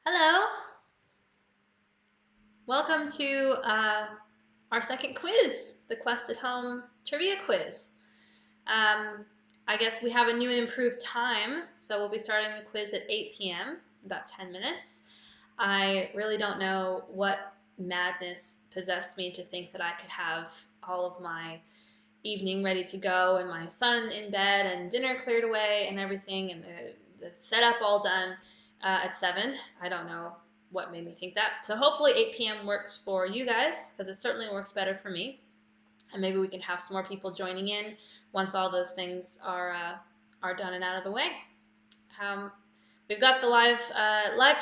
Hello, welcome to our second quiz, the Quest at Home trivia quiz. I guess we have a new and improved time, so we'll be starting the quiz at 8 p.m., about 10 minutes. I really don't know what madness possessed me to think that I could have all of my evening ready to go and my son in bed and dinner cleared away and everything and the setup all done at 7. I don't know what made me think that. So hopefully 8 p.m. works for you guys, because it certainly works better for me. And maybe we can have some more people joining in once all those things are done and out of the way. We've got the live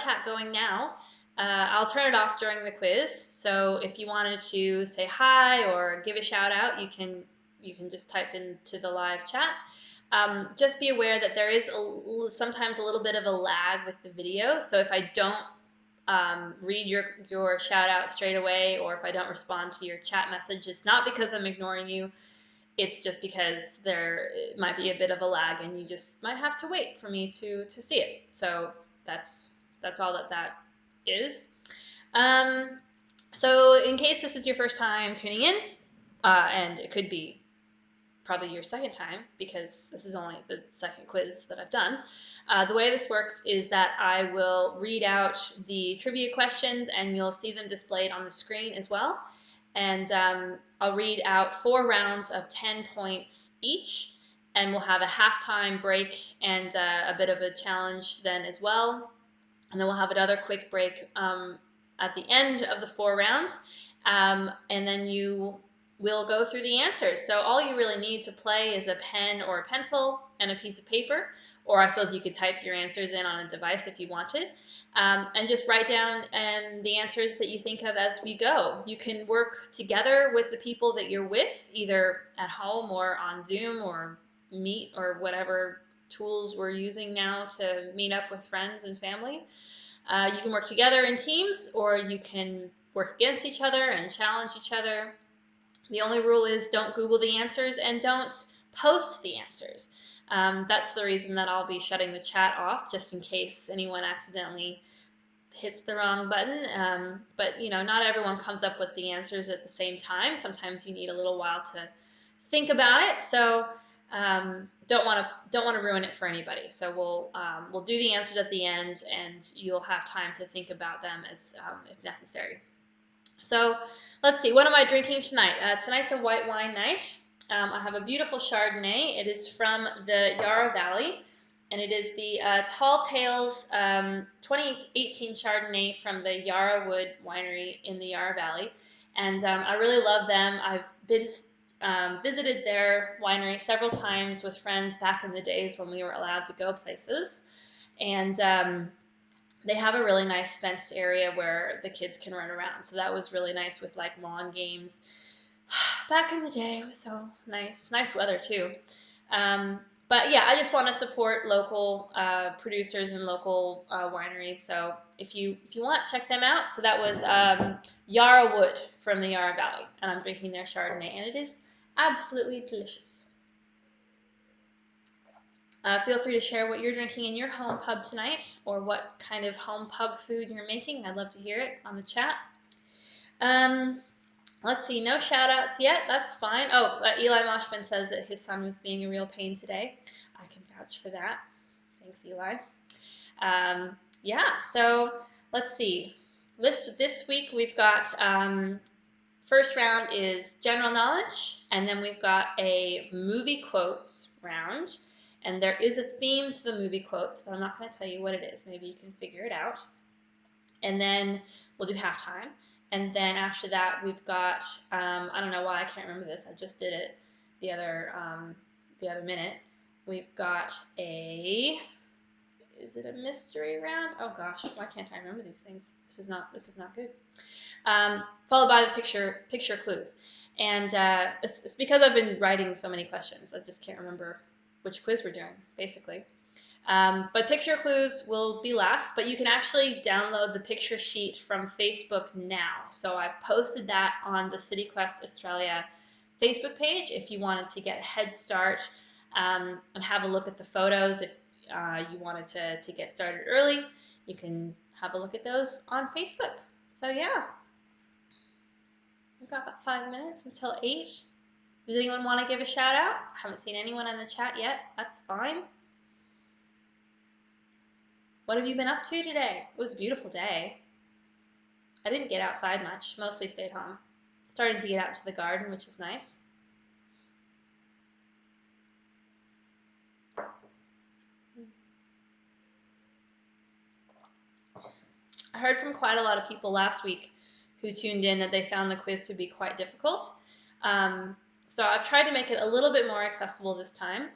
chat going now. I'll turn it off during the quiz, so if you wanted to say hi or give a shout out, you can just type into the live chat. Just be aware that there is sometimes a little bit of a lag with the video, so if I don't read your shout out straight away, or if I don't respond to your chat message, it's not because I'm ignoring you. It's just because there might be a bit of a lag and you just might have to wait for me to see it. So that's all that is. So in case this is your first time tuning in, and it could be probably your second time because this is only the second quiz that I've done. The way this works is that I will read out the trivia questions and you'll see them displayed on the screen as well. And I'll read out 4 rounds of 10 points each, and we'll have a halftime break and a bit of a challenge then as well. And then we'll have another quick break at the end of the 4 rounds, and then you will go through the answers. So all you really need to play is a pen or a pencil and a piece of paper, or I suppose you could type your answers in on a device if you wanted, and just write down the answers that you think of as we go. You can work together with the people that you're with, either at home or on Zoom or Meet or whatever tools we're using now to meet up with friends and family. You can work together in teams, or you can work against each other and challenge each other. The only rule is don't Google the answers and don't post the answers. That's the reason that I'll be shutting the chat off, just in case anyone accidentally hits the wrong button. But not everyone comes up with the answers at the same time. Sometimes you need a little while to think about it. So don't want to ruin it for anybody. So we'll do the answers at the end, and you'll have time to think about them as if necessary. So let's see, what am I drinking tonight? Tonight's a white wine night. I have a beautiful Chardonnay. It is from the Yarra Valley, and it is the Tall Tales 2018 Chardonnay from the Yarra Wood Winery in the Yarra Valley. And I really love them. I've been visited their winery several times with friends back in the days when we were allowed to go places. And they have a really nice fenced area where the kids can run around. So that was really nice with like lawn games. Back in the day, it was so nice. Nice weather too. But yeah, I just want to support local producers and local wineries. So if you want, check them out. So that was Yarra Wood from the Yarra Valley, and I'm drinking their Chardonnay, and it is absolutely delicious. Feel free to share what you're drinking in your home pub tonight, or what kind of home pub food you're making. I'd love to hear it on the chat. Let's see, no shout outs yet. That's fine. Oh, Eli Moshman says that his son was being a real pain today. I can vouch for that. Thanks, Eli. Yeah, so let's see. This week we've got first round is general knowledge, and then we've got a movie quotes round. And there is a theme to the movie quotes, but I'm not going to tell you what it is. Maybe you can figure it out. And then we'll do halftime. And then after that, we've got, I don't know why I can't remember this. I just did it the other minute. We've got is it a mystery round? Oh gosh, why can't I remember these things? This is not good. Followed by the picture clues. And it's because I've been writing so many questions. I just can't remember which quiz we're doing, basically. But picture clues will be last, but you can actually download the picture sheet from Facebook now. So I've posted that on the City Quest Australia Facebook page if you wanted to get a head start and have a look at the photos. If you wanted to get started early, you can have a look at those on Facebook. So yeah, we've got about 5 minutes until 8. Does anyone want to give a shout out? I haven't seen anyone in the chat yet. That's fine. What have you been up to today? It was a beautiful day. I didn't get outside much, mostly stayed home. Starting to get out to the garden, which is nice. I heard from quite a lot of people last week who tuned in that they found the quiz to be quite difficult. So I've tried to make it a little bit more accessible this time.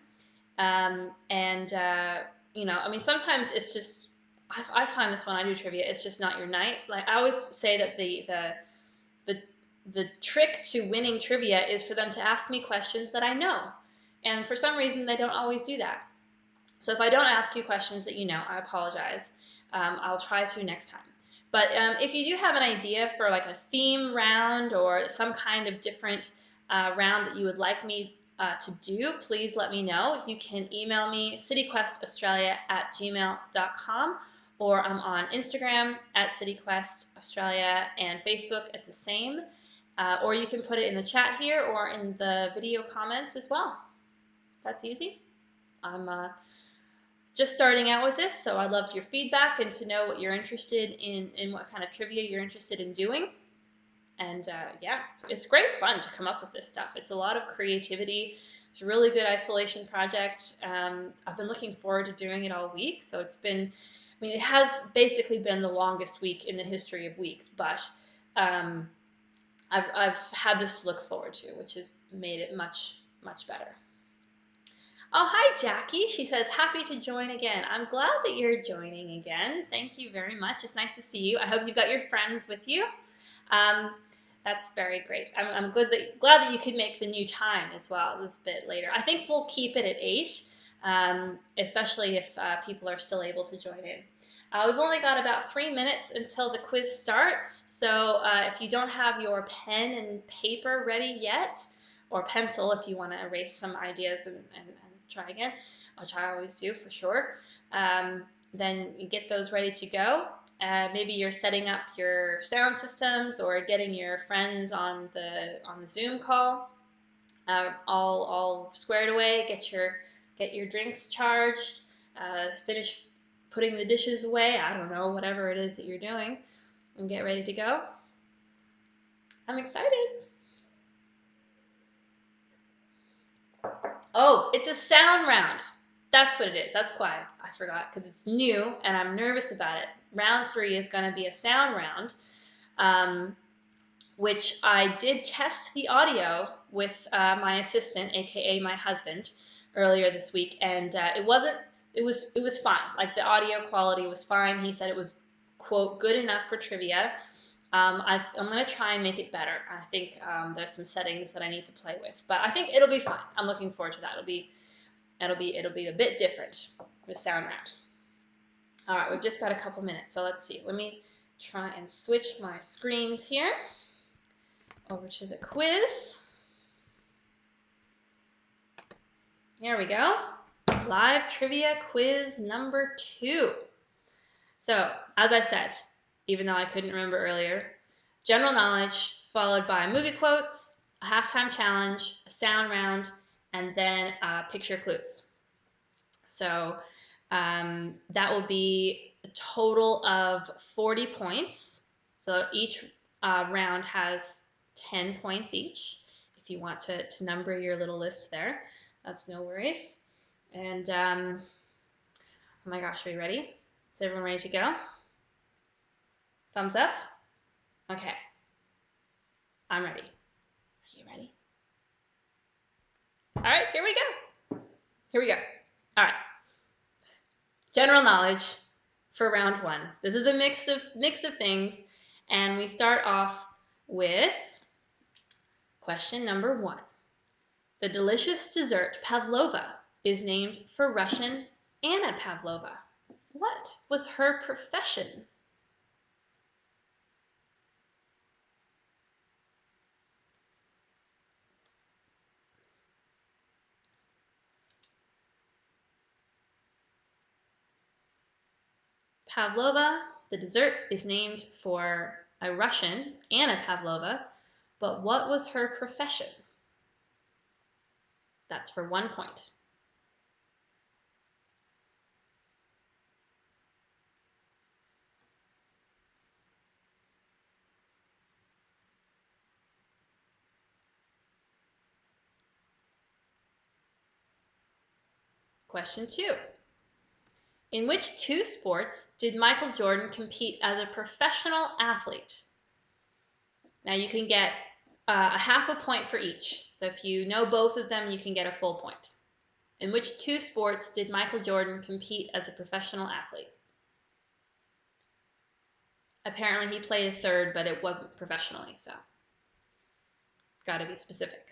You know, I mean, sometimes it's just, I find this when I do trivia, it's just not your night. Like I always say that the trick to winning trivia is for them to ask me questions that I know. And for some reason, they don't always do that. So if I don't ask you questions that you know, I apologize. I'll try to next time. But if you do have an idea for like a theme round or some kind of different round that you would like me to do, please let me know. You can email me cityquestaustralia@gmail.com, or I'm on Instagram at cityquestaustralia and Facebook at the same. Or you can put it in the chat here or in the video comments as well. That's easy. I'm just starting out with this, so I'd love your feedback and to know what you're interested in what kind of trivia you're interested in doing. And yeah, it's great fun to come up with this stuff. It's a lot of creativity. It's a really good isolation project. I've been looking forward to doing it all week, so it's been, I mean, it has basically been the longest week in the history of weeks, but I've had this to look forward to, which has made it much, much better. Oh, hi, Jackie. She says, happy to join again. I'm glad that you're joining again. Thank you very much. It's nice to see you. I hope you've got your friends with you. That's very great. I'm glad that you could make the new time as well. It's a bit later. I think we'll keep it at 8, especially if people are still able to join in. We've only got about 3 minutes until the quiz starts. So if you don't have your pen and paper ready yet, or pencil if you want to erase some ideas and try again, which I always do for sure, then you get those ready to go. Maybe you're setting up your sound systems or getting your friends on the Zoom call all squared away. Get your drinks charged. Finish putting the dishes away. I don't know, whatever it is that you're doing, and get ready to go. I'm excited. Oh, it's a sound round. That's what it is. That's why I forgot, because it's new and I'm nervous about it. Round 3 is going to be a sound round, which I did test the audio with my assistant, aka my husband, earlier this week, and it was fine. Like the audio quality was fine. He said it was, quote, good enough for trivia. I'm going to try and make it better. I think there's some settings that I need to play with, but I think it'll be fine. I'm looking forward to that. It'll be a bit different with sound round. All right, we've just got a couple minutes, so let's see. Let me try and switch my screens here over to the quiz. Here we go. Live trivia quiz number 2. So, as I said, even though I couldn't remember earlier, general knowledge followed by movie quotes, a halftime challenge, a sound round, and then picture clues. So that will be a total of 40 points. So each round has 10 points each. If you want to number your little list there, that's no worries. And oh my gosh, are you ready? Is everyone ready to go? Thumbs up? Okay. I'm ready. Are you ready? All right, here we go. Here we go. All right. General knowledge for round 1. This is a mix of things, and we start off with question number 1. The delicious dessert pavlova is named for Russian Anna Pavlova. What was her profession? Pavlova The dessert is named for a Russian, Anna Pavlova, but what was her profession? That's for 1 point. Question 2. In which two sports did Michael Jordan compete as a professional athlete? Now you can get a half a point for each. So if you know both of them, you can get a full point. In which two sports did Michael Jordan compete as a professional athlete? Apparently he played a third, but it wasn't professionally, so got to be specific.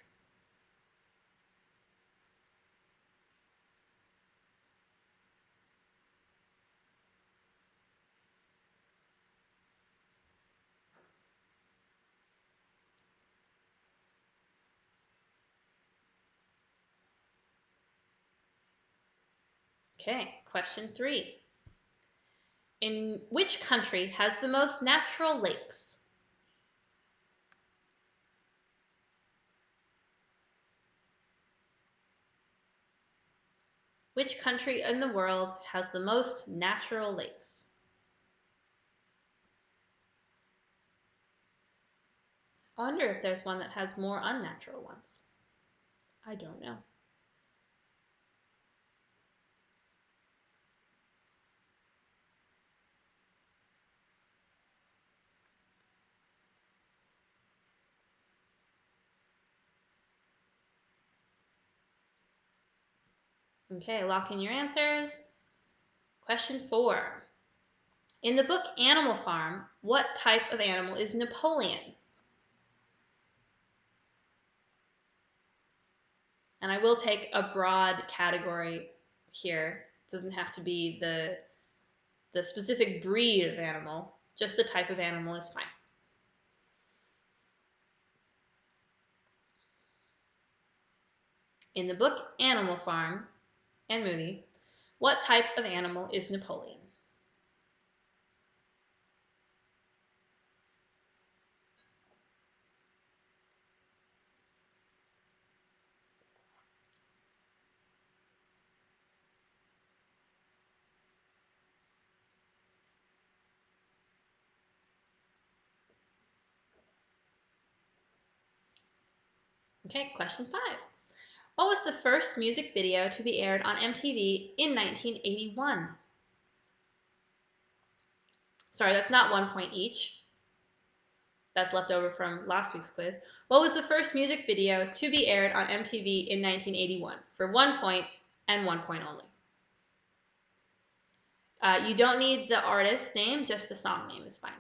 Okay, question 3. In which country has the most natural lakes? Which country in the world has the most natural lakes? I wonder if there's one that has more unnatural ones. I don't know. Okay, lock in your answers. Question 4. In the book Animal Farm, what type of animal is Napoleon? And I will take a broad category here. It doesn't have to be the specific breed of animal, just the type of animal is fine. In the book Animal Farm and movie, what type of animal is Napoleon? Okay, question 5. What was the first music video to be aired on MTV in 1981? Sorry, that's not 1 point each. That's left over from last week's quiz. What was the first music video to be aired on MTV in 1981? For 1 point and 1 point only. You don't need the artist's name, just the song name is fine.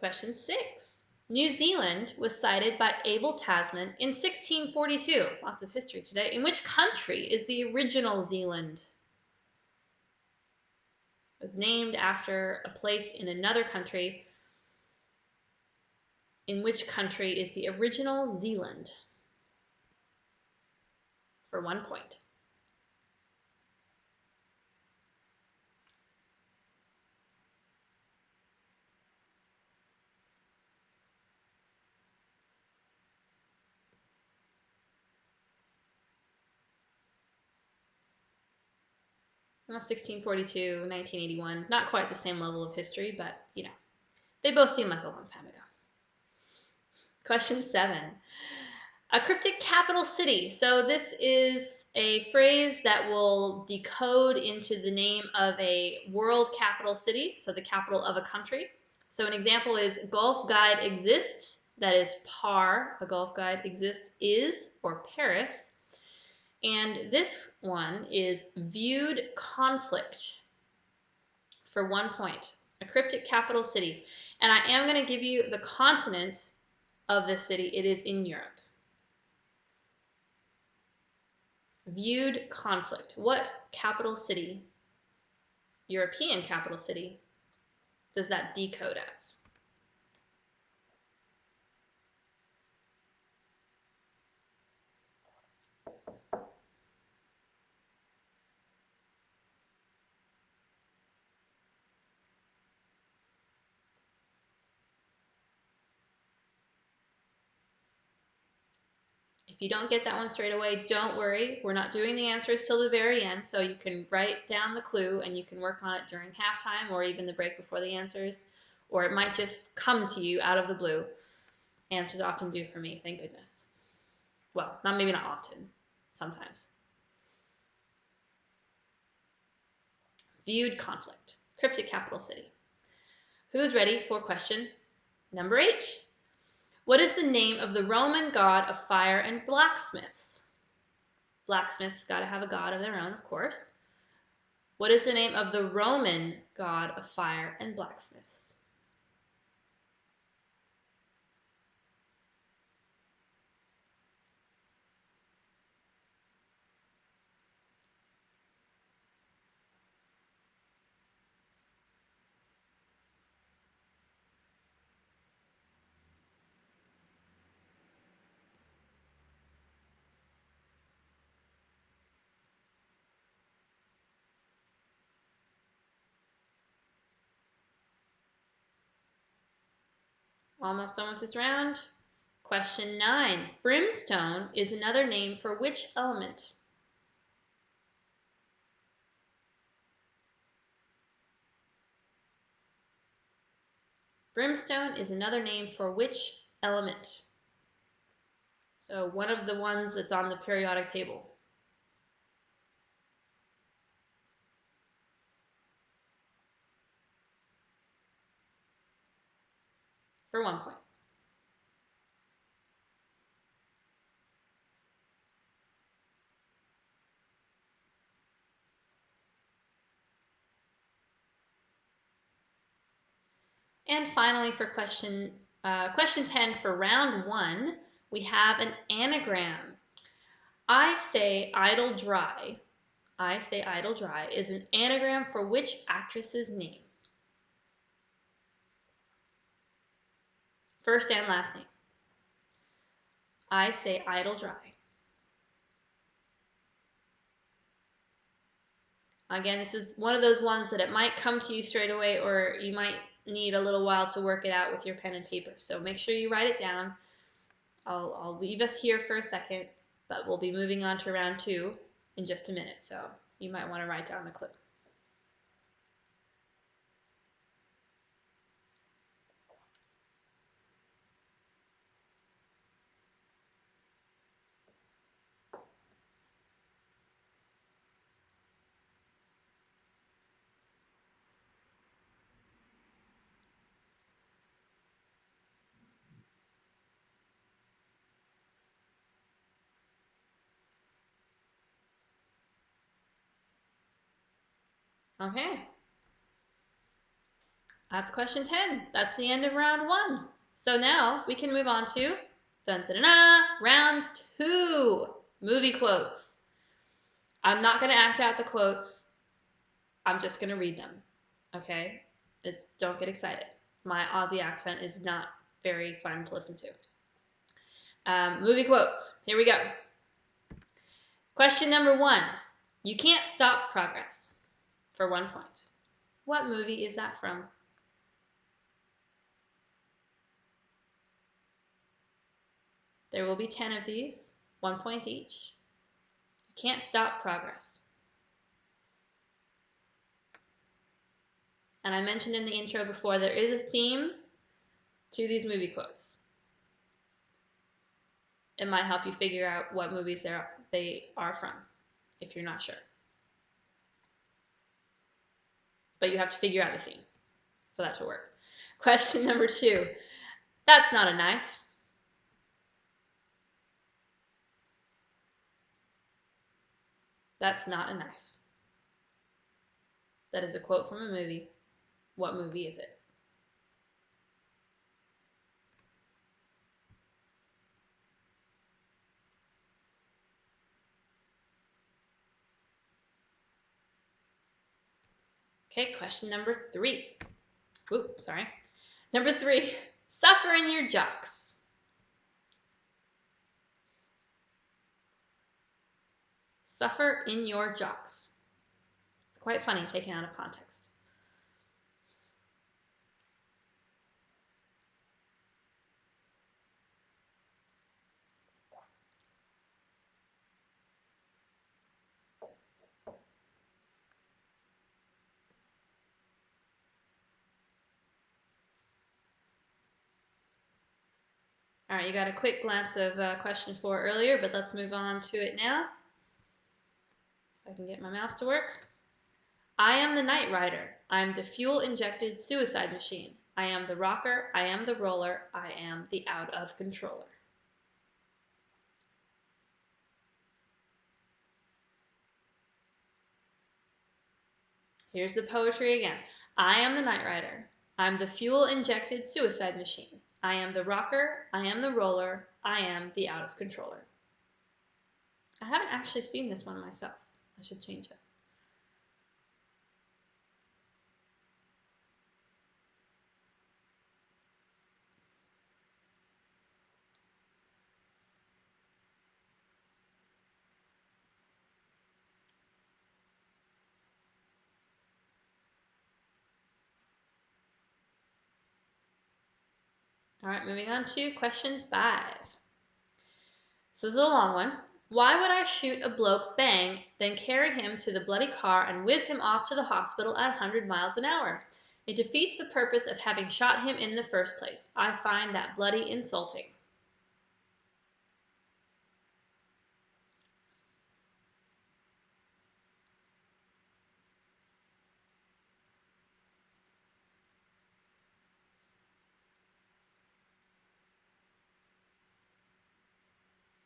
Question 6. New Zealand was sighted by Abel Tasman in 1642. Lots of history today. In which country is the original Zealand? It was named after a place in another country. In which country is the original Zealand? For 1 point. Well, 1642, 1981, not quite the same level of history, but they both seem like a long time ago. Question 7. A cryptic capital city. So this is a phrase that will decode into the name of a world capital city, so the capital of a country. So an example is Golf Guide exists, that is par, a Golf Guide exists is, or Paris. And this one is viewed conflict for 1 point, a cryptic capital city. And I am going to give you the consonants of this city. It is in Europe. Viewed conflict. What capital city, European capital city, does that decode as? If you don't get that one straight away, don't worry. We're not doing the answers till the very end, so you can write down the clue and you can work on it during halftime or even the break before the answers, or it might just come to you out of the blue. Answers often do for me, thank goodness. Well, maybe not often, sometimes. Viewed conflict. Cryptic capital city. Who's ready for question number 8? What is the name of the Roman god of fire and blacksmiths? Blacksmiths got to have a god of their own, of course. What is the name of the Roman god of fire and blacksmiths? Almost done with this round. Question 9. Brimstone is another name for which element? Brimstone is another name for which element? So one of the ones that's on the periodic table. For 1 point. And finally, for question 10 for round 1, we have an anagram. I say idle dry is an anagram for which actress's name? First and last name. I say idle dry. Again, this is one of those ones that it might come to you straight away, or you might need a little while to work it out with your pen and paper. So make sure you write it down. I'll leave us here for a second, but we'll be moving on to round 2 in just a minute. So you might want to write down the clue. Okay. That's question 10. That's the end of round 1. So now we can move on to round 2, movie quotes. I'm not going to act out the quotes. I'm just going to read them. Okay? Just don't get excited. My Aussie accent is not very fun to listen to. Movie quotes. Here we go. Question number 1. You can't stop progress. For 1 point. What movie is that from? There will be 10 of these, 1 point each. You can't stop progress. And I mentioned in the intro before, there is a theme to these movie quotes. It might help you figure out what movies they are from, if you're not sure. But you have to figure out the theme for that to work. Question number 2. That's not a knife. That's not a knife. That is a quote from a movie. What movie is it? Okay, question number 3. Oops, sorry. Number 3, suffer in your jocks. Suffer in your jocks. It's quite funny taken out of context. All right, you got a quick glance of question 4 earlier, but let's move on to it now. If I can get my mouse to work. I am the Knight Rider. I am the fuel-injected suicide machine. I am the rocker. I am the roller. I am the out-of-controller. Here's the poetry again. I am the Knight Rider. I'm the fuel-injected suicide machine. I am the rocker. I am the roller. I am the out-of-controller. I haven't actually seen this one myself. I should change it. All right, moving on to question 5. This is a long one. Why would I shoot a bloke bang, then carry him to the bloody car and whiz him off to the hospital at 100 miles an hour? It defeats the purpose of having shot him in the first place. I find that bloody insulting.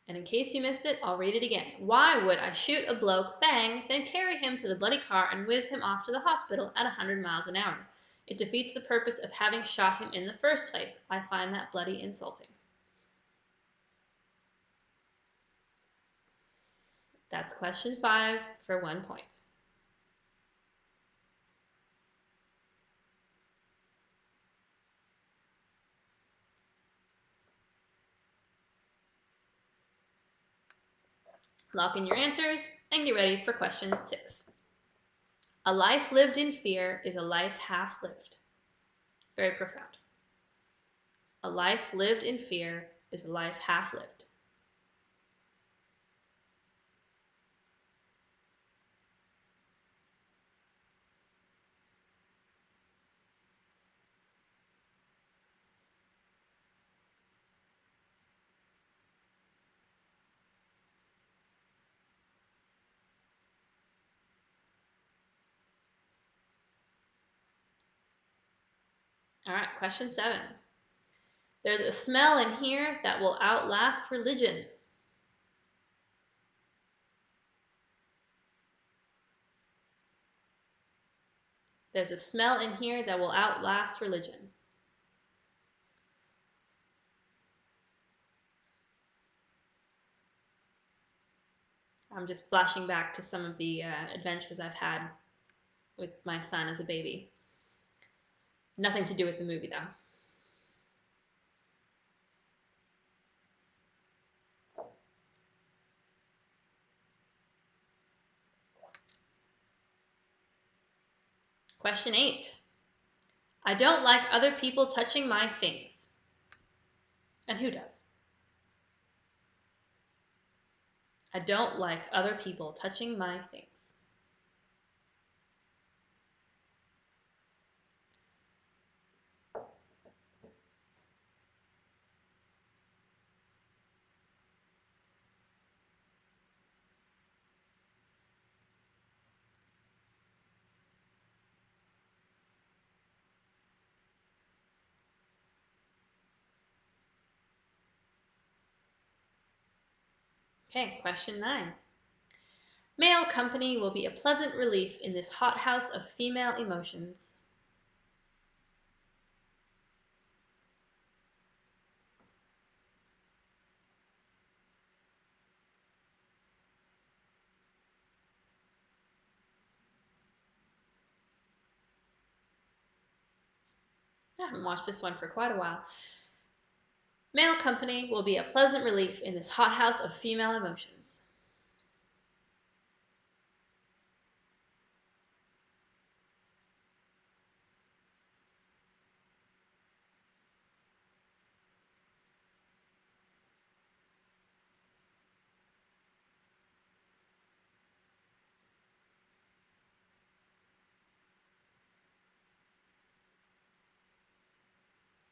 And in case you missed it, I'll read it again. Why would I shoot a bloke, bang, then carry him to the bloody car and whiz him off to the hospital at 100 miles an hour? It defeats the purpose of having shot him in the first place. I find that bloody insulting. That's question 5 for 1 point. Lock in your answers and get ready for question 6. A life lived in fear is a life half lived. Very profound. A life lived in fear is a life half lived. All right, question 7. There's a smell in here that will outlast religion. There's a smell in here that will outlast religion. I'm just flashing back to some of the adventures I've had with my son as a baby. Nothing to do with the movie, though. Question 8. I don't like other people touching my things. And who does? I don't like other people touching my things. Okay, question 9. Male company will be a pleasant relief in this hothouse of female emotions. I haven't watched this one for quite a while. Male company will be a pleasant relief in this hothouse of female emotions.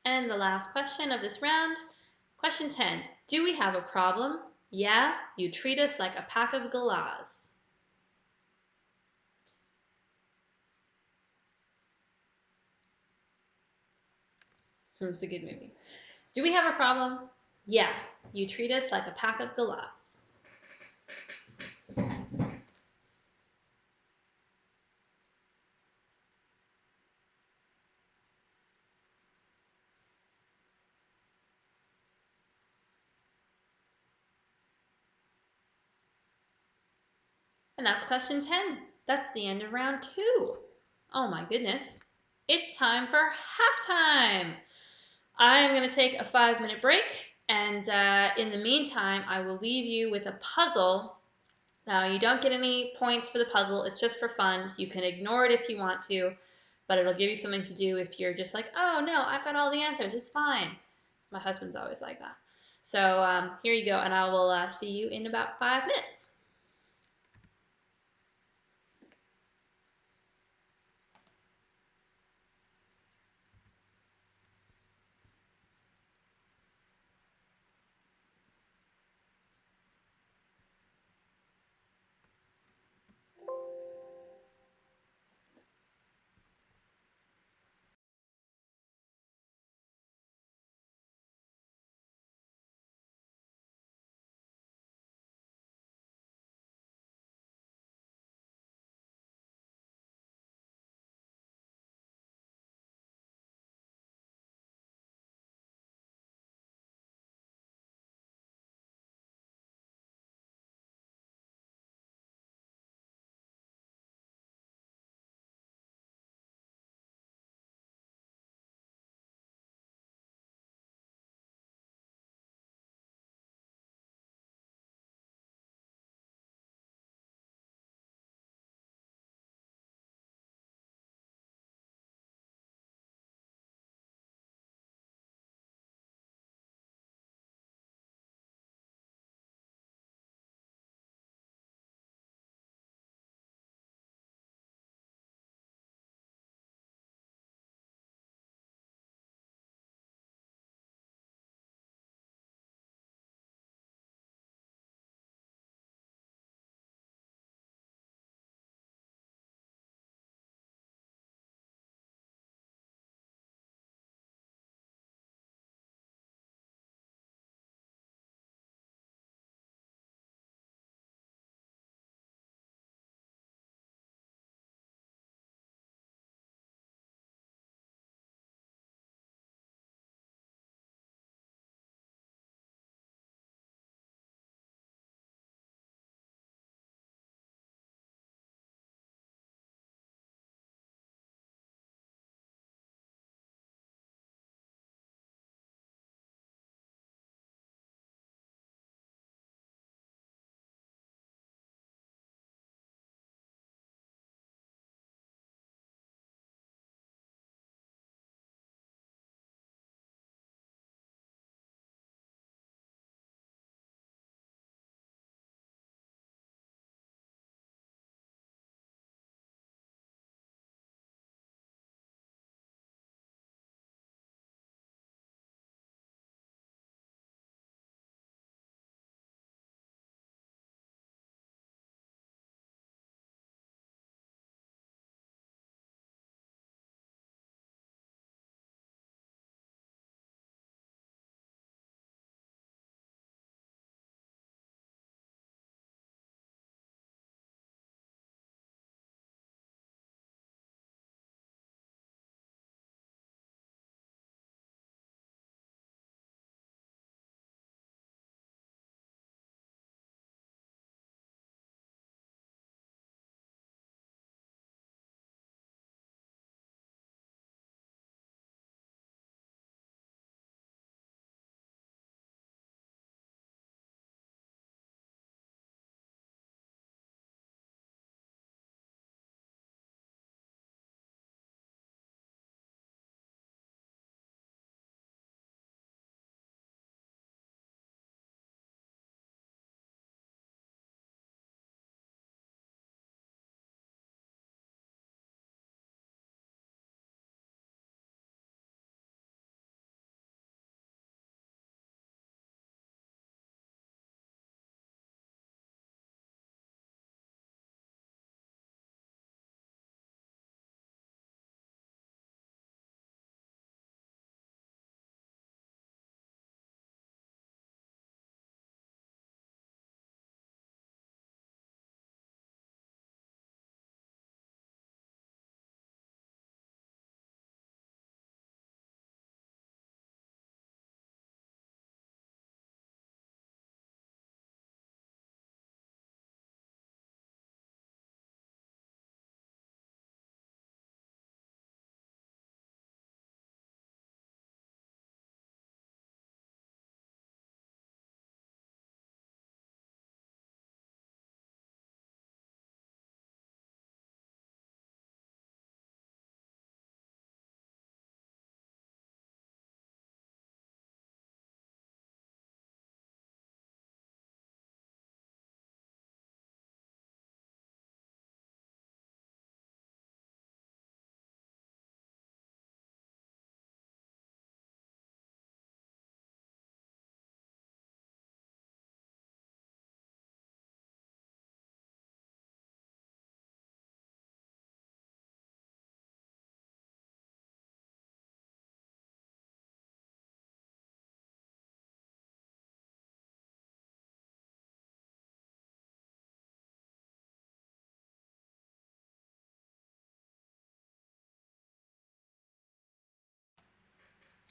And the last question of this round, question 10. Do we have a problem? Yeah, you treat us like a pack of galahs. It's a good movie. Do we have a problem? Yeah, you treat us like a pack of galahs. And that's question 10. That's the end of round 2. Oh my goodness. It's time for halftime. I'm going to take a 5-minute break, and in the meantime, I will leave you with a puzzle. Now, you don't get any points for the puzzle, it's just for fun. You can ignore it if you want to, but it'll give you something to do if you're just like, oh no, I've got all the answers, it's fine. My husband's always like that. So here you go, and I will see you in about 5 minutes.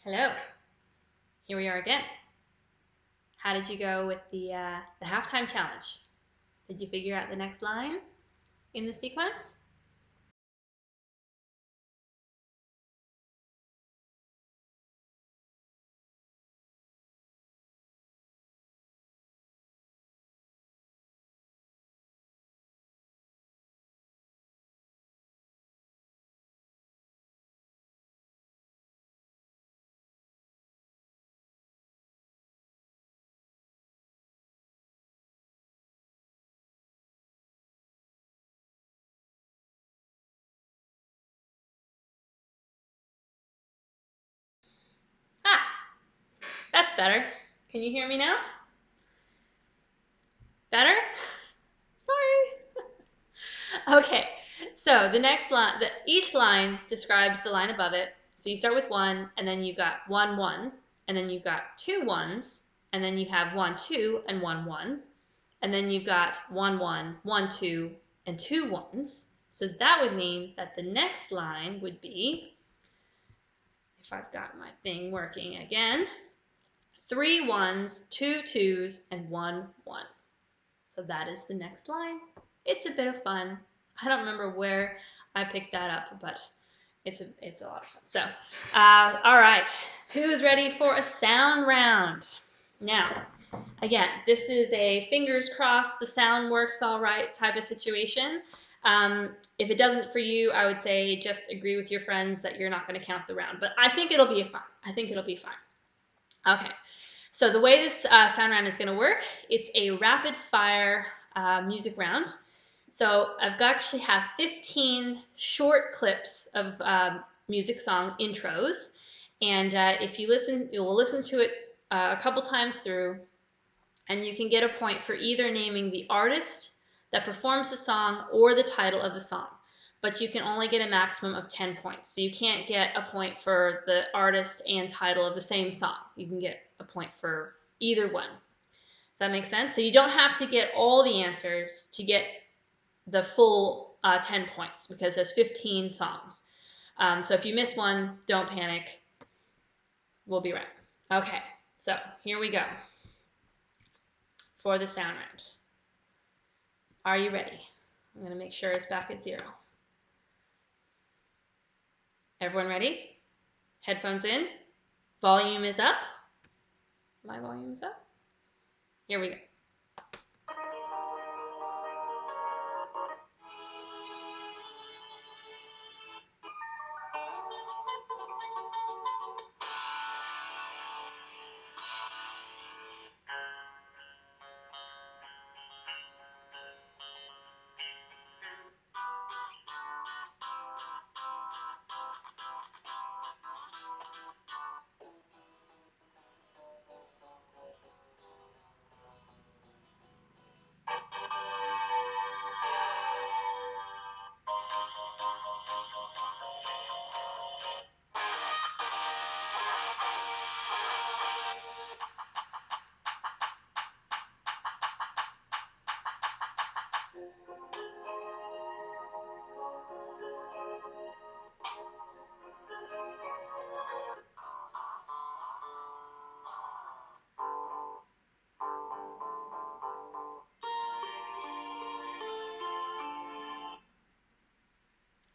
Hello. Here we are again. How did you go with the halftime challenge? Did you figure out the next line in the sequence? Ah, that's better. Can you hear me now? Better? Sorry. Okay, so the next line, each line describes the line above it. So you start with 1, and then you've got 1, 1, and then you've got 2 1s, and then you have 1, 2, and 1, 1, and then you've got 1, 1, 1, 2, and 2 1s. So that would mean that the next line would be, if I've got my thing working again, 3 1s, 2 2s, and 1 1. So that is the next line. It's a bit of fun. I don't remember where I picked that up, but it's a lot of fun. So, all right, who's ready for a sound round? Now, again, this is a fingers crossed the sound works all right type of situation. If it doesn't for you, I would say just agree with your friends that you're not going to count the round. But I think it'll be fun. I think it'll be fun. Okay, so the way this sound round is going to work, it's a rapid fire music round. So I've actually have 15 short clips of music song intros, and if you listen, you will listen to it a couple times through, and you can get a point for either naming the artist that performs the song or the title of the song. But you can only get a maximum of 10 points. So you can't get a point for the artist and title of the same song. You can get a point for either one. Does that make sense? So you don't have to get all the answers to get the full 10 points because there's 15 songs. So if you miss one, don't panic. We'll be right. Okay, so here we go for the sound round. Are you ready? I'm going to make sure it's back at 0. Everyone ready? Headphones in. Volume is up. My volume is up. Here we go.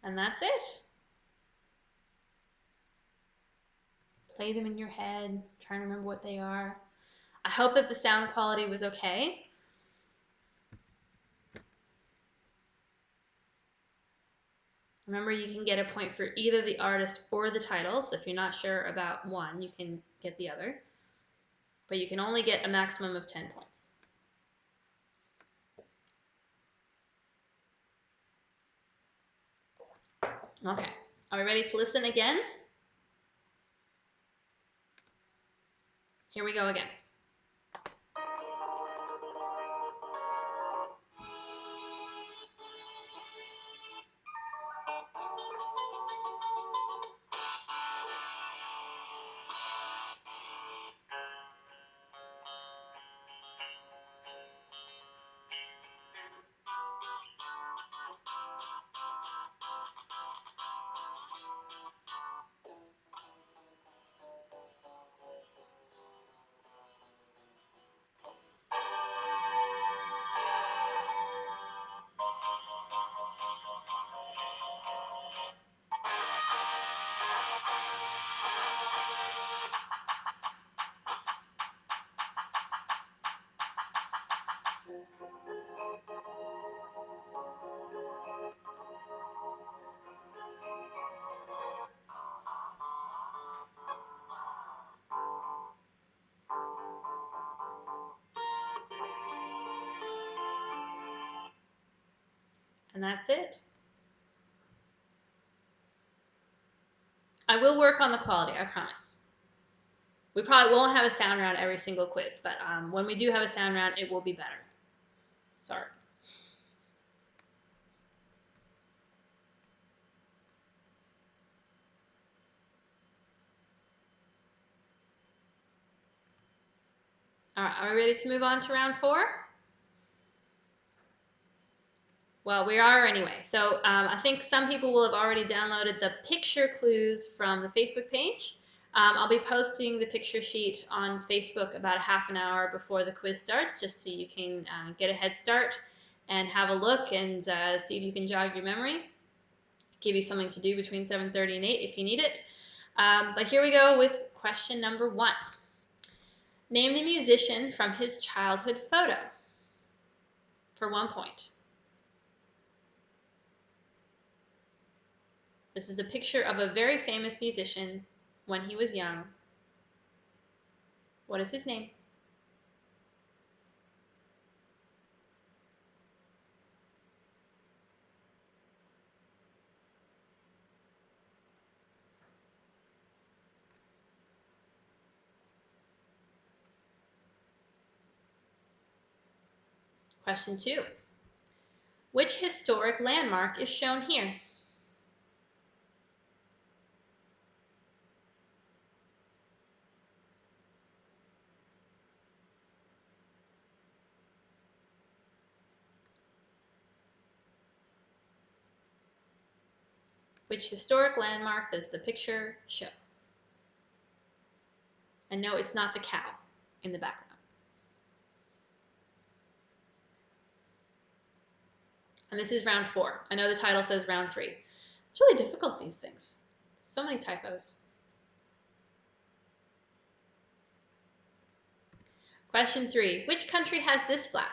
And that's it. Play them in your head. Try to remember what they are. I hope that the sound quality was okay. Remember, you can get a point for either the artist or the title. So if you're not sure about one, you can get the other. But you can only get a maximum of 10 points. Okay, are we ready to listen again? Here we go again. And that's it. I will work on the quality, I promise. We probably won't have a sound round every single quiz, but when we do have a sound round, it will be better. Sorry. All right, are we ready to move on to round 4? Well, we are anyway. So I think some people will have already downloaded the picture clues from the Facebook page. I'll be posting the picture sheet on Facebook about a half an hour before the quiz starts, just so you can get a head start and have a look and see if you can jog your memory. Give you something to do between 7:30 and 8 if you need it. But here we go with question number 1. Name the musician from his childhood photo for 1 point. This is a picture of a very famous musician when he was young. What is his name? Question 2. Which historic landmark is shown here? Which historic landmark does the picture show? And no, it's not the cow in the background. And this is round 4. I know the title says round 3. It's really difficult, these things. So many typos. Question 3. Which country has this flag?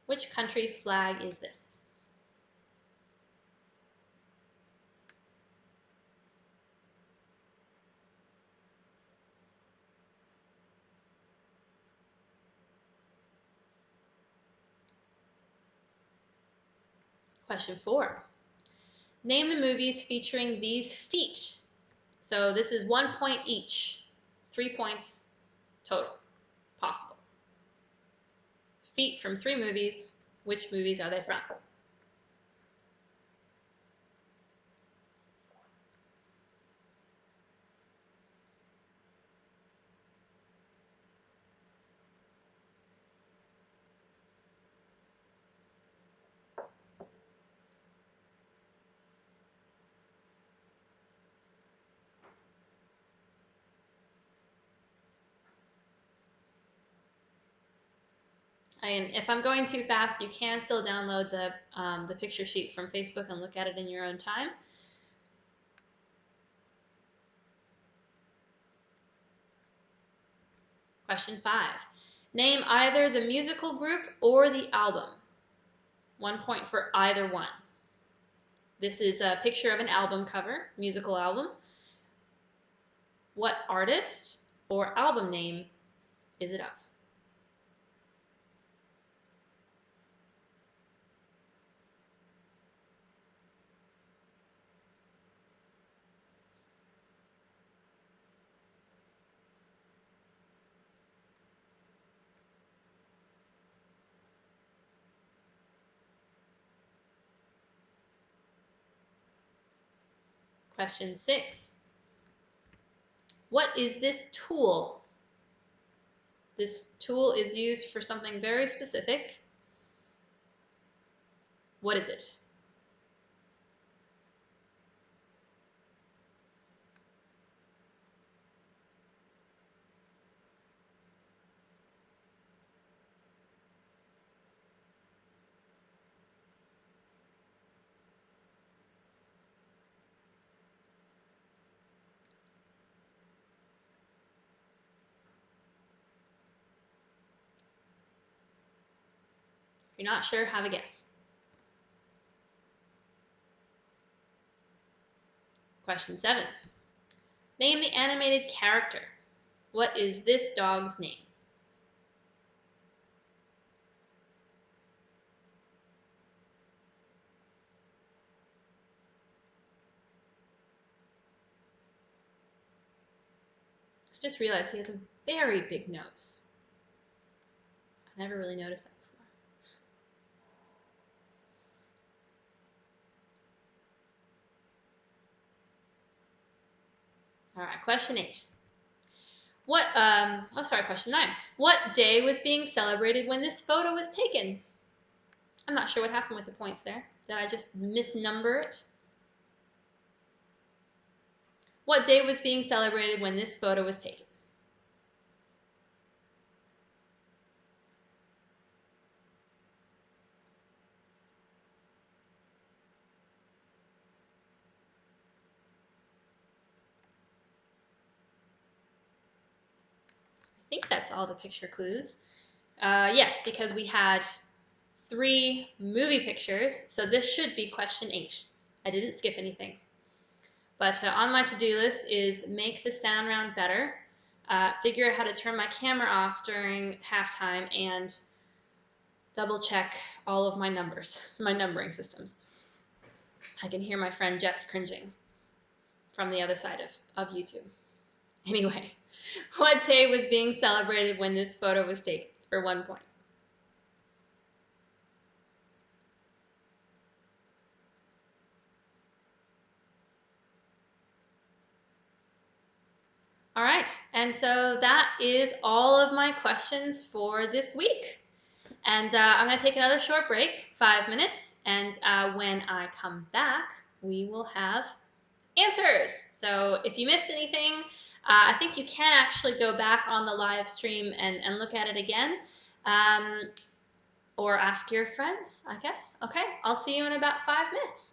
Which country flag is this? Question 4. Name the movies featuring these feet. So this is 1 point each. 3 points total possible. Feet from 3 movies. Which movies are they from? And if I'm going too fast, you can still download the picture sheet from Facebook and look at it in your own time. Question 5. Name either the musical group or the album. 1 point for either one. This is a picture of an album cover, musical album. What artist or album name is it of? Question 6. What is this tool? This tool is used for something very specific. What is it? If you're not sure, have a guess. Question 7. Name the animated character. What is this dog's name? I just realized he has a very big nose. I never really noticed that before. All right, question 8. Question 9. What day was being celebrated when this photo was taken? I'm not sure what happened with the points there. Did I just misnumber it? What day was being celebrated when this photo was taken? I think that's all the picture clues. Yes, because we had 3 movie pictures, so this should be question 8. I didn't skip anything. But on my to-do list is make the sound round better, figure out how to turn my camera off during halftime, and double check all of my numbers, my numbering systems. I can hear my friend Jess cringing from the other side of YouTube. Anyway, what day was being celebrated when this photo was taken for 1 point? All right, and so that is all of my questions for this week. And I'm going to take another short break, 5 minutes, and when I come back, we will have answers. So if you missed anything, I think you can actually go back on the live stream and look at it again, or ask your friends, I guess. Okay, I'll see you in about 5 minutes.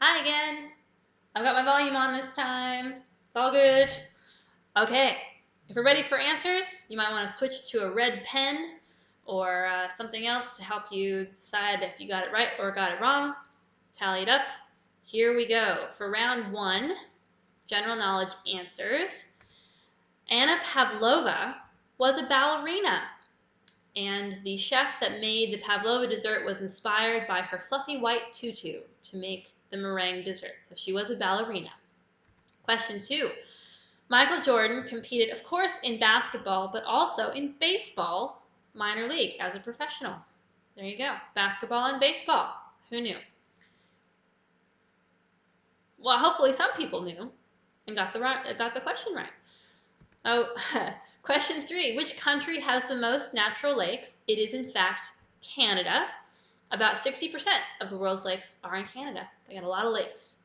Hi again. I've got my volume on this time. It's all good. Okay, if we're ready for answers, you might want to switch to a red pen or something else to help you decide if you got it right or got it wrong. Tally it up. Here we go. For round 1, general knowledge answers. Anna Pavlova was a ballerina, and the chef that made the pavlova dessert was inspired by her fluffy white tutu to make the meringue dessert. So she was a ballerina. Question 2. Michael Jordan competed, of course, in basketball, but also in baseball minor league as a professional. There you go. Basketball and baseball. Who knew? Well, hopefully some people knew and got the question right. Oh, question 3. Which country has the most natural lakes? It is, in fact, Canada. About 60% of the world's lakes are in Canada. They got a lot of lakes.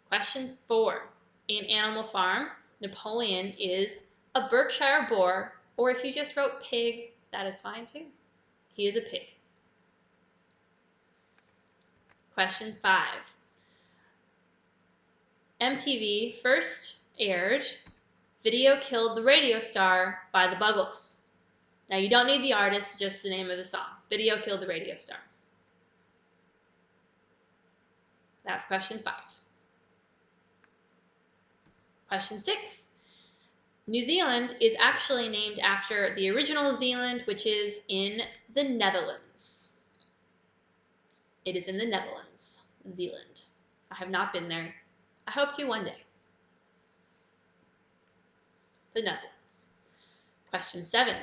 Question 4. In Animal Farm, Napoleon is a Berkshire boar, or if you just wrote pig, that is fine too. He is a pig. Question 5. MTV first aired Video Killed the Radio Star by the Buggles. Now you don't need the artist, just the name of the song. Video Killed the Radio Star. That's question 5. Question 6. New Zealand is actually named after the original Zealand, which is in the Netherlands. It is in the Netherlands, Zealand. I have not been there. I hope to one day. The Netherlands. Question 7.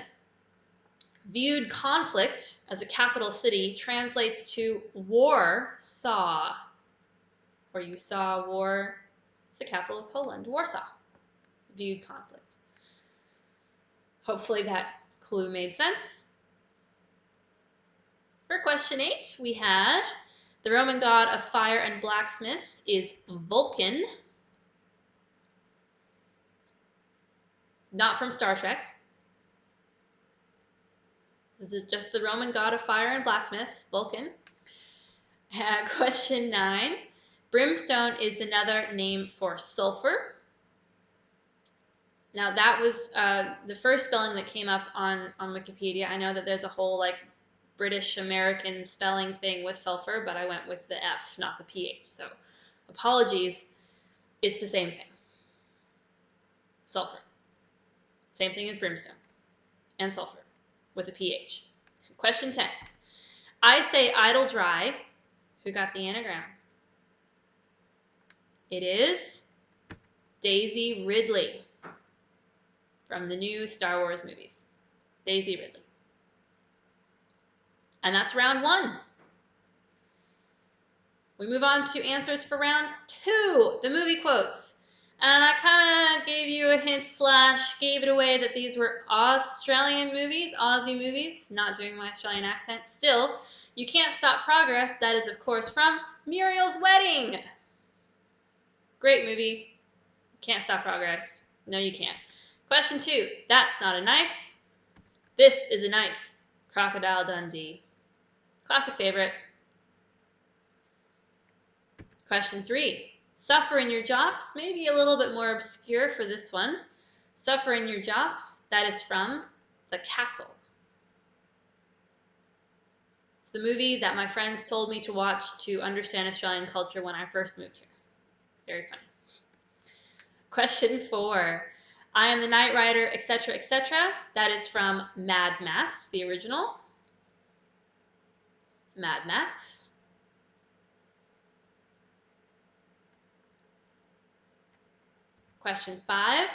Viewed conflict as a capital city translates to Warsaw. Or you saw war. It's the capital of Poland, Warsaw. Viewed conflict. Hopefully that clue made sense. For question 8, we had the Roman god of fire and blacksmiths is Vulcan. Not from Star Trek. This is just the Roman god of fire and blacksmiths, Vulcan. Question 9. Brimstone is another name for sulfur. Now that was the first spelling that came up on Wikipedia. I know that there's a whole British-American spelling thing with sulfur, but I went with the F, not the PH. So apologies, it's the same thing. Sulfur. Same thing as brimstone and sulfur with a PH. Question 10. I say idle dry. Who got the anagram? It is Daisy Ridley from the new Star Wars movies. Daisy Ridley. And that's round 1. We move on to answers for round 2, the movie quotes. And I kind of gave you a hint / gave it away that these were Australian movies, Aussie movies, not doing my Australian accent. Still, You Can't Stop Progress, that is, of course, from Muriel's Wedding. Great movie. Can't Stop Progress. No, you can't. Question 2. That's not a knife. This is a knife. Crocodile Dundee. Classic favorite. Question 3. Suffer in your jocks. Maybe a little bit more obscure for this one. Suffer in your jocks. That is from The Castle. It's the movie that my friends told me to watch to understand Australian culture when I first moved here. Very funny. Question 4. I am the Knight Rider, etc., etc. That is from Mad Max, the original. Mad Max. Question 5.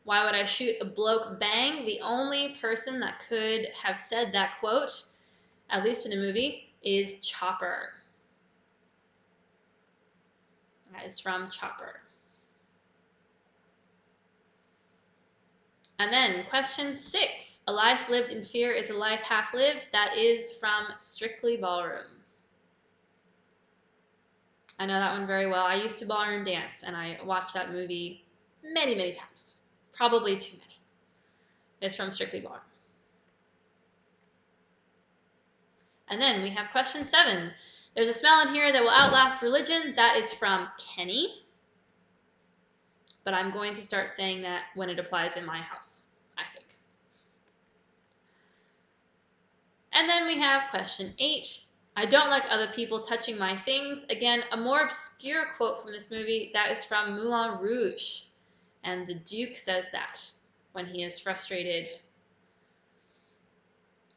Why would I shoot a bloke bang? The only person that could have said that quote, at least in a movie, is Chopper. That is from Chopper. And then question 6. A life lived in fear is a life half lived. That is from Strictly Ballroom. I know that one very well. I used to ballroom dance, and I watched that movie many, many times. Probably too many. It's from Strictly Ballroom. And then we have question 7. There's a smell in here that will outlast religion. That is from Kenny. But I'm going to start saying that when it applies in my house, I think. And then we have question 8. I don't like other people touching my things. Again, a more obscure quote from this movie. That is from Moulin Rouge. And the Duke says that when he is frustrated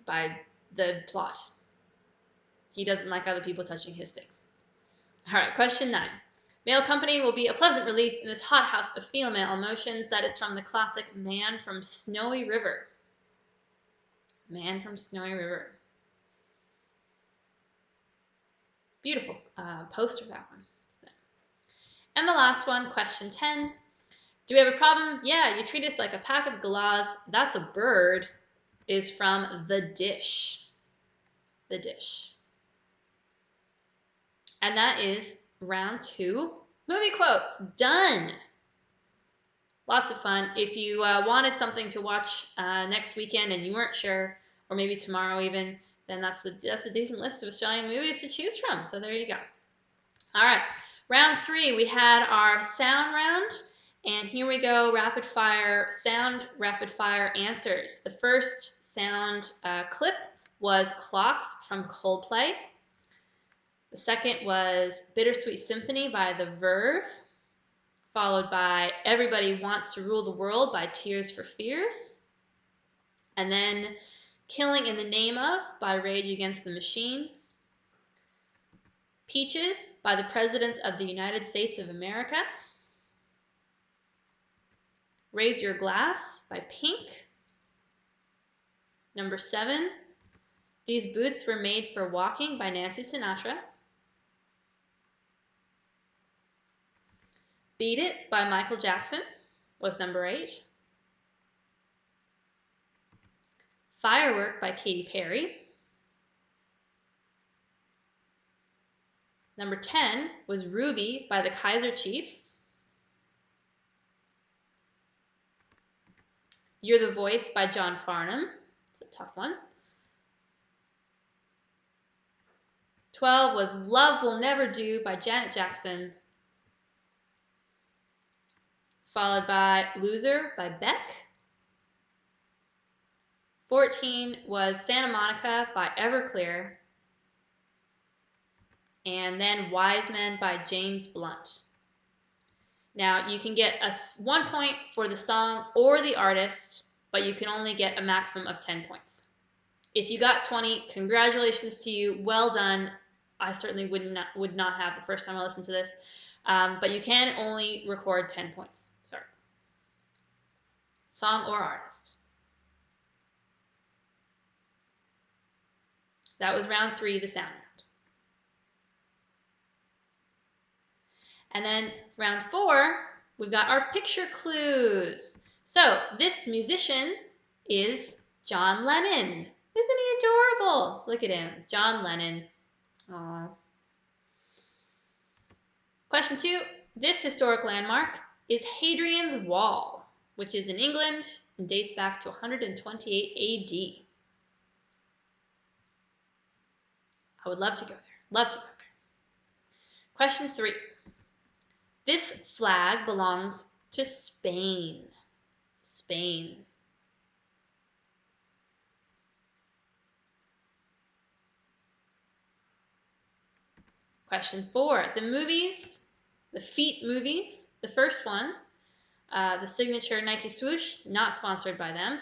by the plot. He doesn't like other people touching his things. All right, question 9. Male company will be a pleasant relief in this hothouse of female emotions. That is from the classic Man from Snowy River. Man from Snowy River. Beautiful poster, that one. And the last one, question 10. Do we have a problem? Yeah, you treat us like a pack of galahs. That's a bird. Is from The Dish. The Dish. And that is round 2. Movie quotes. Done. Lots of fun. If you wanted something to watch next weekend and you weren't sure, or maybe tomorrow even, then that's a decent list of Australian movies to choose from. So there you go. All right. Round 3, we had our sound round. And here we go, rapid fire answers. The first sound clip was Clocks from Coldplay. The second was Bittersweet Symphony by The Verve, followed by Everybody Wants to Rule the World by Tears for Fears. And then Killing in the Name of by Rage Against the Machine. Peaches by the Presidents of the United States of America. Raise Your Glass by Pink. Number 7, These Boots Were Made for Walking by Nancy Sinatra. Beat It by Michael Jackson was number 8. Firework by Katy Perry. Number 10 was Ruby by the Kaiser Chiefs. You're the Voice by John Farnham. It's a tough one. 12 was Love Will Never Do by Janet Jackson. Followed by Loser by Beck. 14 was Santa Monica by Everclear. And then Wise Men by James Blunt. Now, you can get 1 point for the song or the artist, but you can only get a maximum of 10 points. If you got 20, congratulations to you. Well done. I certainly would not have the first time I listened to this. But you can only record 10 points. Sorry. Song or artist. That was round 3, the sound round. And then round 4, we've got our picture clues. So this musician is John Lennon. Isn't he adorable? Look at him, John Lennon. Aww. Question 2, this historic landmark is Hadrian's Wall, which is in England and dates back to 128 AD. I would love to go there. Love to go there. Question 3. This flag belongs to Spain. Spain. Question 4. The feet movies, the first one, the signature Nike swoosh, not sponsored by them,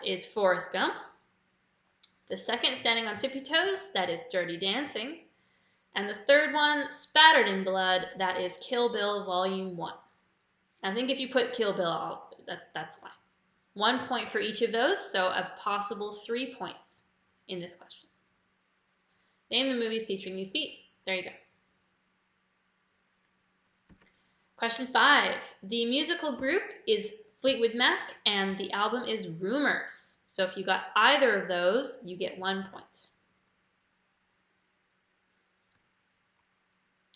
is Forrest Gump. The second, Standing on Tippy Toes, that is Dirty Dancing. And the third one, spattered in blood, that is Kill Bill Volume 1. I think if you put Kill Bill, that's fine. 1 point for each of those, so a possible 3 points in this question. Name the movies featuring these feet. There you go. Question 5. The musical group is Fleetwood Mac, and the album is Rumors. So if you got either of those, you get 1 point.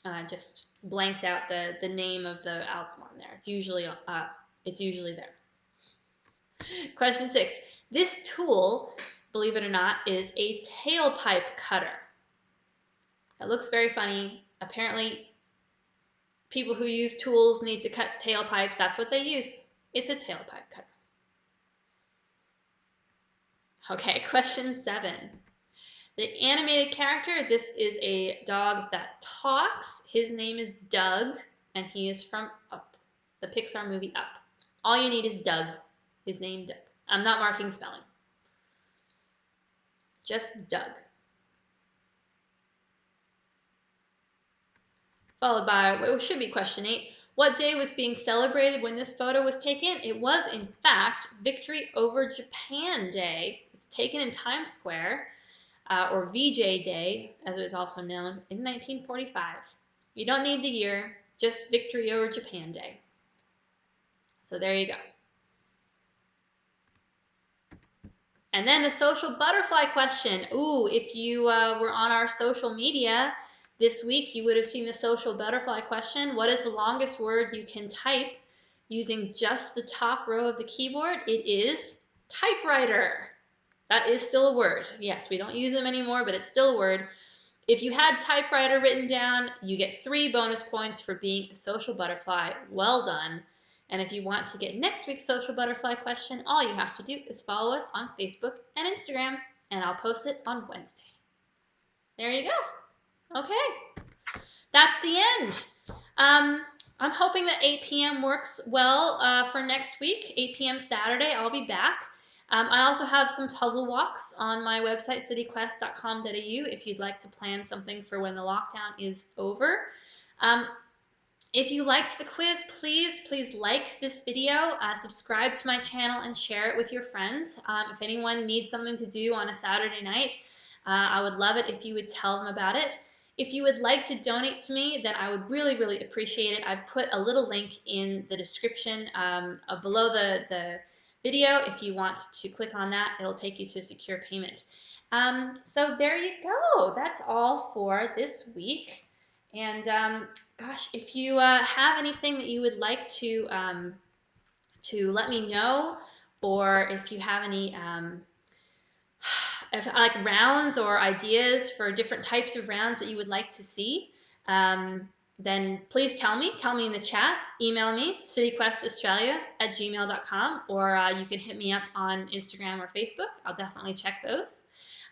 I just blanked out the name of the album on there. It's usually there. Question 6. This tool, believe it or not, is a tailpipe cutter. It looks very funny. Apparently, people who use tools need to cut tailpipes. That's what they use. It's a tailpipe cutter. Okay, question 7. The animated character, this is a dog that talks. His name is Doug, and he is from Up, the Pixar movie Up. All you need is Doug. His name, Doug. I'm not marking spelling. Just Doug. Followed by, well, it should be question 8. What day was being celebrated when this photo was taken? It was, in fact, Victory over Japan Day. It's taken in Times Square, or VJ Day, as it was also known, in 1945. You don't need the year, just Victory over Japan Day. So there you go. And then the social butterfly question. Ooh, if you were on our social media this week, you would have seen the social butterfly question. What is the longest word you can type using just the top row of the keyboard? It is typewriter. That is still a word. Yes, we don't use them anymore, but it's still a word. If you had typewriter written down, you get 3 bonus points for being a social butterfly. Well done. And if you want to get next week's social butterfly question, all you have to do is follow us on Facebook and Instagram, and I'll post it on Wednesday. There you go. Okay, that's the end. I'm hoping that 8 p.m. works well for next week. 8 p.m. Saturday, I'll be back. I also have some puzzle walks on my website, cityquest.com.au, if you'd like to plan something for when the lockdown is over. If you liked the quiz, please like this video, subscribe to my channel, and share it with your friends. If anyone needs something to do on a Saturday night, I would love it if you would tell them about it. If you would like to donate to me, then I would really appreciate it. I've put a little link in the description below the video. If you want to click on that, it'll take you to secure payment. So there you go. That's all for this week. And gosh, if you have anything that you would like to let me know, or if you have any like rounds or ideas for different types of rounds that you would like to see, then please tell me. Tell me in the chat. Email me, cityquestaustralia@gmail.com, or you can hit me up on Instagram or Facebook. I'll definitely check those.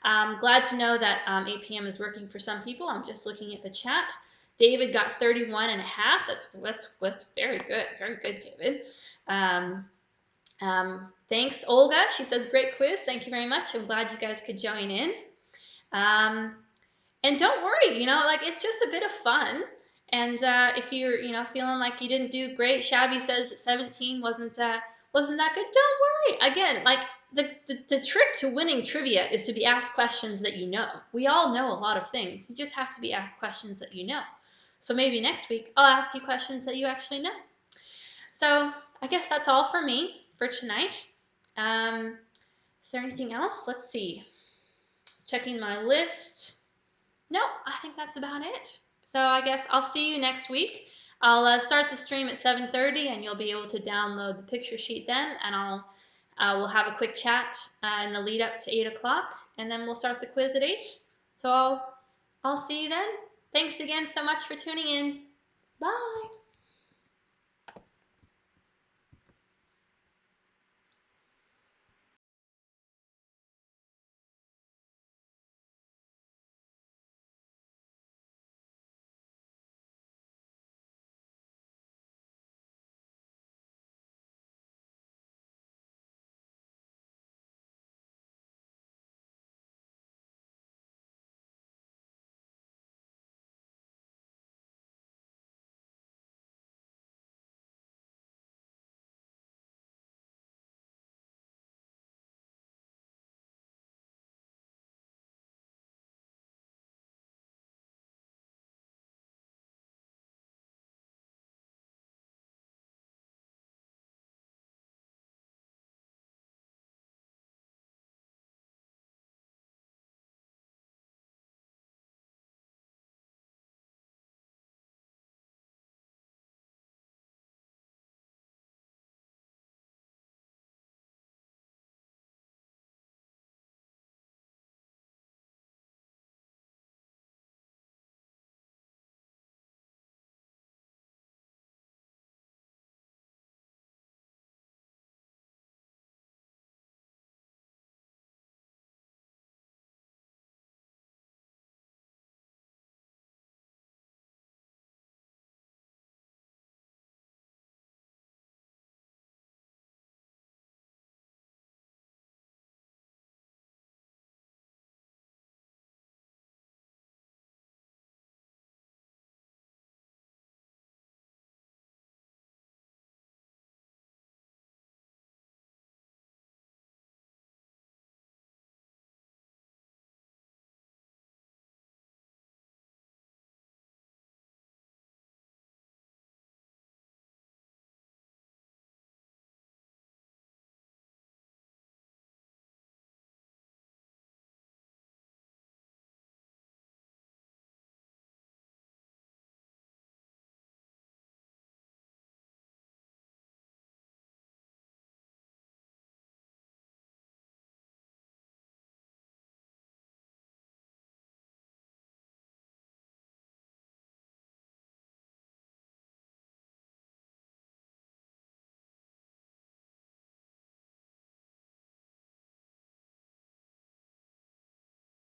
Glad to know that 8 p.m. is working for some people. I'm just looking at the chat. David got 31 and a half. That's very good. Very good, David. Thanks, Olga. She says, great quiz. Thank you very much. I'm glad you guys could join in. And don't worry, like it's just a bit of fun. And if you're, feeling like you didn't do great, Shabby says that 17 wasn't that good. Don't worry. Again, like the trick to winning trivia is to be asked questions that you know. We all know a lot of things. You just have to be asked questions that you know. So maybe next week I'll ask you questions that you actually know. So I guess that's all for me for tonight. Is there anything else? Let's see. Checking my list. No, I think that's about it. So I guess I'll see you next week. I'll start the stream at 7:30, and you'll be able to download the picture sheet then, and we'll have a quick chat in the lead up to 8 o'clock, and then we'll start the quiz at 8. So I'll see you then. Thanks again so much for tuning in. Bye.